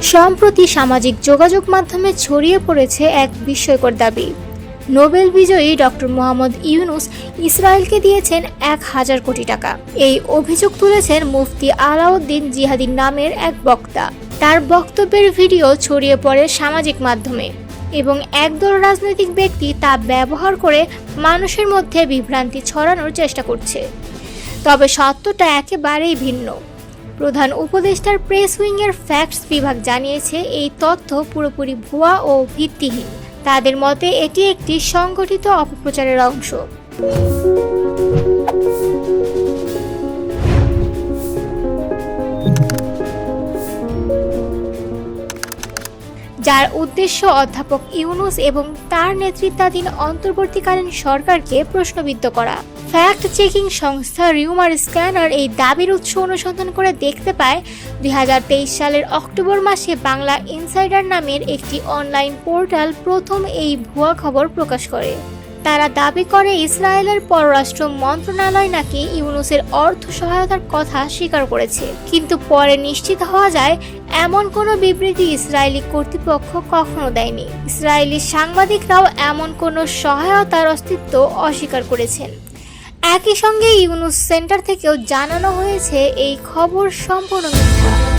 সম্প্রতি সামাজিক যোগাযোগ মাধ্যমে ছড়িয়ে পড়েছে এক বিস্ময়কর দাবি। নোবেল বিজয়ী ডক্টর মোহাম্মদ ইউনূস ইসরায়েলকে দিয়েছেন ১,০০০ কোটি টাকা। এই অভিযোগ তুলেছেন মুফতি আলাউদ্দিন জিহাদি নামের এক বক্তা। তার বক্তব্যের ভিডিও ছড়িয়ে পড়ে সামাজিক মাধ্যমে এবং একদল রাজনৈতিক ব্যক্তি তা ব্যবহার করে মানুষের মধ্যে বিভ্রান্তি ছড়ানোর চেষ্টা করছে। তবে সত্যটা একেবারেই ভিন্ন। প্রধান উপদেষ্টার প্রেস উইংয়ের ফ্যাক্টস বিভাগ জানিয়েছে এই তথ্য পুরোপুরি ভুয়া ও ভিত্তিহীন। তাদের মতে এটি একটি সংগঠিত অপপ্রচারের অংশ। যার উদ্দেশ্য অধ্যাপক ইউনূস এবং তার নেতৃত্বাধীন অন্তর্বর্তীকালীন সরকারকে প্রশ্নবিদ্ধ করা। ফ্যাক্ট চেকিং সংস্থা রিউমার স্ক্যানার এই দাবির উৎস অনুসন্ধান করে দেখতে পায় ২০২৩ সালের অক্টোবর মাসে বাংলা ইনসাইডার নামের একটি অনলাইন পোর্টাল প্রথম এই ভুয়া খবর প্রকাশ করে। তারা দাবি করে ইসরায়েলের পররাষ্ট্র মন্ত্রণালয় নাকি ইউনূসের অর্থ সহায়তার কথা স্বীকার করেছে, কিন্তু পরে নিশ্চিত হওয়া যায় এমন কোনো বিবৃতি ইসরায়েলি কর্তৃপক্ষ কখনো দেয়নি। ইসরায়েলি সাংবাদিকরাও এমন কোনো সহায়তার অস্তিত্ব অস্বীকার করেছেন। একই সঙ্গে ইউনূস সেন্টার থেকেও জানানো হয়েছে এই খবর সম্পূর্ণ মিথ্যা।